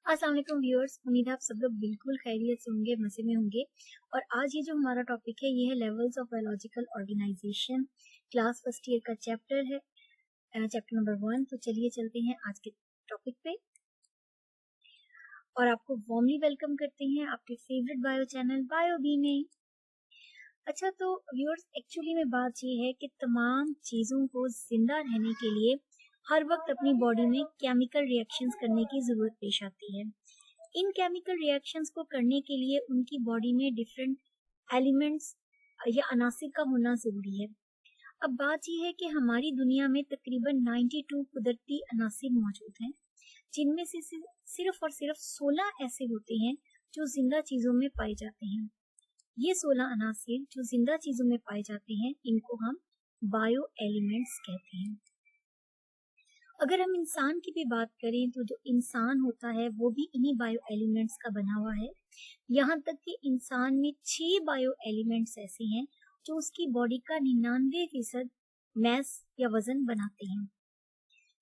अस्सलाम वालेकुम व्यूअर्स, उम्मीद है आप सब लोग बिल्कुल खैरियत से होंगे, मज़े में होंगे। और आज ये जो हमारा टॉपिक है ये है levels of biological organization. Class first year का चैप्टर है, चैप्टर नंबर 1। तो चलिए चलते हैं आज के टॉपिक पे और आपको वार्मली वेलकम करते हैं आपके favourite bio channel bio bee में। अच्छा, तो व्यूअर्स एक्चुअली में बात ये है कि तमाम चीज़ों को जिंदा रहने के लिए हर वक्त अपनी बॉडी में केमिकल रिएक्शंस करने की ज़रूरत पेश आती है। इन केमिकल रिएक्शंस को करने के लिए उनकी बॉडी में डिफरेंट एलिमेंट्स या अनासिर का होना ज़रूरी है। अब बात यह है कि हमारी दुनिया में तकरीबन 92 कुदरती अनासिर मौजूद हैं, जिनमें से सिर्फ और सिर्फ 16 ऐसे होते हैं जो जिंदा चीज़ों में पाए जाते हैं। ये 16 अनासिर जो जिंदा चीज़ों में पाए जाते हैं, इनको हम बायो एलिमेंट्स कहते हैं। अगर हम इंसान की भी बात करें तो जो इंसान होता है वो भी इन्हीं बायो एलिमेंट्स का बना हुआ है। यहाँ तक कि इंसान में 6 बायो एलिमेंट्स ऐसे हैं जो उसकी बॉडी का 99% मैस या वजन बनाते हैं,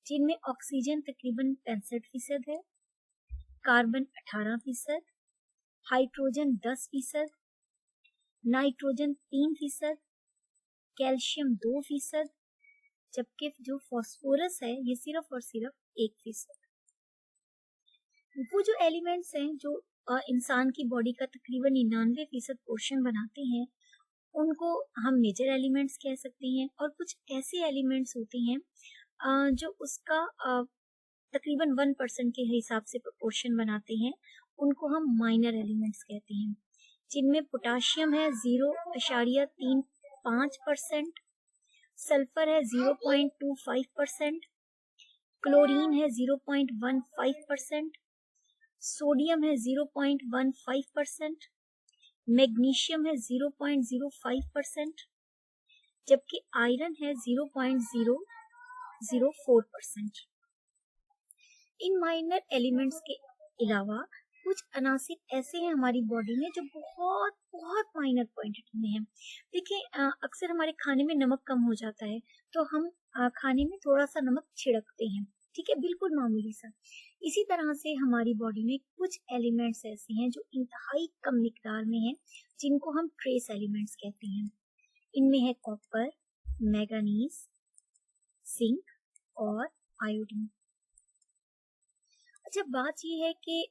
जिनमें ऑक्सीजन तकरीबन 65% है, कार्बन 18%, हाइड्रोजन 10%, नाइट्रोजन 3%, कैल्शियम 2%, जबकि जो फास्फोरस है ये सिर्फ और सिर्फ 1%। वो जो एलिमेंट्स हैं जो इंसान की बॉडी का तकरीबन 99% पोर्शन बनाते हैं, उनको हम मेजर एलिमेंट्स कह सकते हैं। और कुछ ऐसे एलिमेंट्स होते हैं जो उसका तकरीबन 1% के हिसाब से प्रोपोर्शन बनाते हैं, उनको हम माइनर एलिमेंट्स कहते हैं, जिनमें पोटाशियम है 0.35%, सल्फर है 0.25%, क्लोरीन है 0.15%, सोडियम है 0.15%, मैग्नीशियम है 0.05%, जबकि आयरन है 0.004%। इन माइनर एलिमेंट्स के अलावा कुछ अनासिर ऐसे हैं हमारी बॉडी में जो बहुत बहुत माइनर क्वांटिटी में हैं। देखिए, अक्सर हमारे खाने में नमक कम हो जाता है तो हम खाने में थोड़ा सा नमक छिड़कते हैं, ठीक है, बिल्कुल मामूली सा। इसी तरह से हमारी बॉडी में कुछ एलिमेंट्स ऐसे हैं जो इंतहाई कम मिकदार में हैं, जिनको हम ट्रेस एलिमेंट्स कहते हैं। इनमें है कॉपर, मैंगनीज, जिंक और आयोडीन। अच्छा, बात ये है कि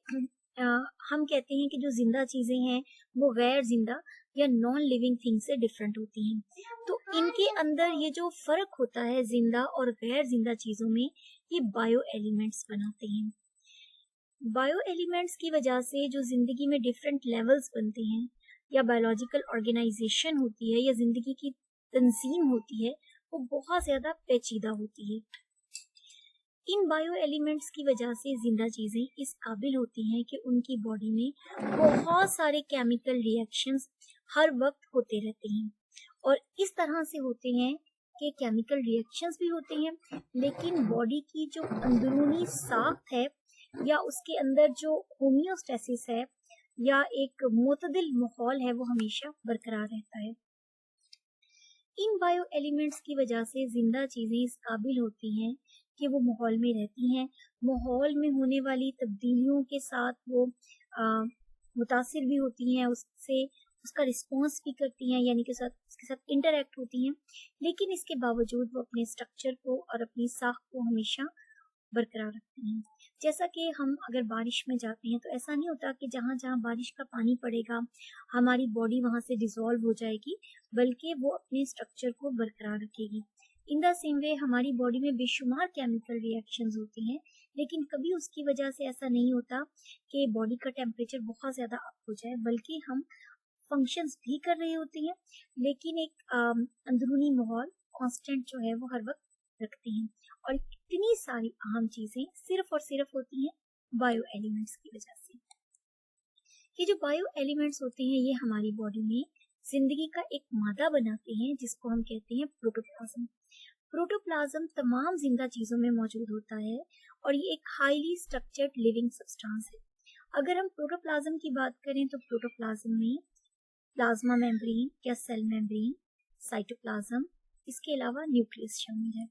हम कहते हैं कि जो जिंदा चीजें हैं वो गैर जिंदा या नॉन लिविंग थिंग से डिफरेंट होती हैं। तो इनके अंदर ये जो फर्क होता है जिंदा और गैर जिंदा चीजों में, ये बायो एलिमेंट्स बनाते हैं। बायो एलिमेंट्स की वजह से जो जिंदगी में डिफरेंट लेवल्स बनते हैं या बायोलॉजिकल ऑर्गेनाइजेशन होती है या जिंदगी की तंजीम होती है, वो बहुत ज्यादा पेचीदा होती है। इन बायो एलिमेंट्स की वजह से जिंदा चीजें इस काबिल होती हैं कि उनकी बॉडी में बहुत सारे केमिकल रिएक्शंस हर वक्त होते रहते हैं। और इस तरह से होते हैं कि केमिकल रिएक्शंस भी होते हैं, लेकिन बॉडी की जो अंदरूनी साख्त है या उसके अंदर जो होमियोस्टेसिस है या एक मुतदिल माहौल है, वो हमेशा बरकरार रहता है। इन बायो एलिमेंट्स की वजह से जिंदा चीजें इस काबिल होती हैं कि वो माहौल में रहती हैं, माहौल में होने वाली तब्दीलियों के साथ वो मुतासिर भी होती हैं, उससे उसका रिस्पॉन्स भी करती हैं, यानी कि उसके साथ इंटरेक्ट होती हैं। लेकिन इसके बावजूद वो अपने स्ट्रक्चर को और अपनी साख को हमेशा बरकरार रखती हैं। जैसा कि हम अगर बारिश में जाते हैं तो ऐसा नहीं होता कि जहाँ जहाँ बारिश का पानी पड़ेगा हमारी बॉडी वहाँ से डिसॉल्व हो जाएगी, बल्कि वो अपने स्ट्रक्चर को बरकरार रखेगी। इन द सेम वे हमारी बॉडी में बेशुमार केमिकल रिएक्शंस होते हैं, लेकिन कभी उसकी वजह से ऐसा नहीं होता कि बॉडी का टेम्परेचर बहुत ज़्यादा अप हो जाए, बल्कि हम फंक्शंस भी कर रहे होते हैं, लेकिन एक अंदरूनी माहौल कांस्टेंट जो है वो हर वक्त रखते हैं। और इतनी सारी अहम चीज़ें सिर्फ और सिर्फ होती हैं बायो एलिमेंट्स की वजह से। ये जो बायो एलिमेंट्स होते हैं ये हमारी बॉडी में जिंदगी का एक मादा बनाते हैं, जिसको हम कहते हैं प्रोटोप्लाज्म। प्रोटोप्लाज्म तमाम जिंदा चीजों में मौजूद होता है और ये एक हाईली स्ट्रक्चर्ड लिविंग सब्सटेंस है। अगर हम प्रोटोप्लाज्म की बात करें तो प्रोटोप्लाज्म में प्लाज्मा मेम्ब्रेन या सेल मेम्ब्रेन, साइटोप्लाज्म, इसके अलावा न्यूक्लियस शामिल है,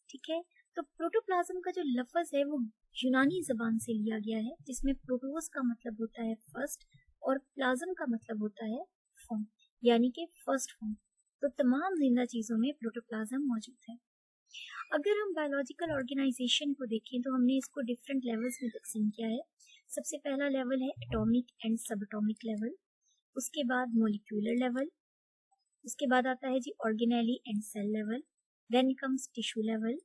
ठीक है। तो प्रोटोप्लाज्म का जो लफ्ज है वो यूनानी जबान से लिया गया है, जिसमें प्रोटोस का मतलब होता है फर्स्ट और प्लाज्म का मतलब होता है फॉर्म, यानी कि फर्स्ट फॉर्म। तो तमाम जिंदा चीजों में प्रोटोप्लाज्म मौजूद है। अगर हम बायोलॉजिकल ऑर्गेनाइजेशन को देखें तो हमने इसको डिफरेंट लेवल्स में तकसीम किया है। सबसे पहला लेवल है atomic and subatomic level, उसके बाद मोलिक्यूलर लेवल, उसके बाद आता है जी organelle and cell level, then comes tissue level,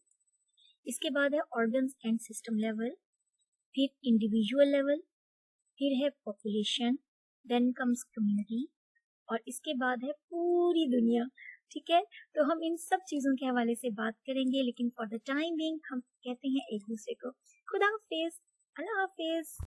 इसके बाद है ऑर्गन्स एंड सिस्टम लेवल, फिर इंडिविजुअल लेवल, फिर है पॉपुलेशन, देन कम्स कम्युनिटी, और इसके बाद है पूरी दुनिया। ठीक है, तो हम इन सब चीजों के हवाले से बात करेंगे, लेकिन फॉर द टाइम बीइंग हम कहते हैं एक दूसरे को खुदा हाफिज, अल्लाह हाफिज।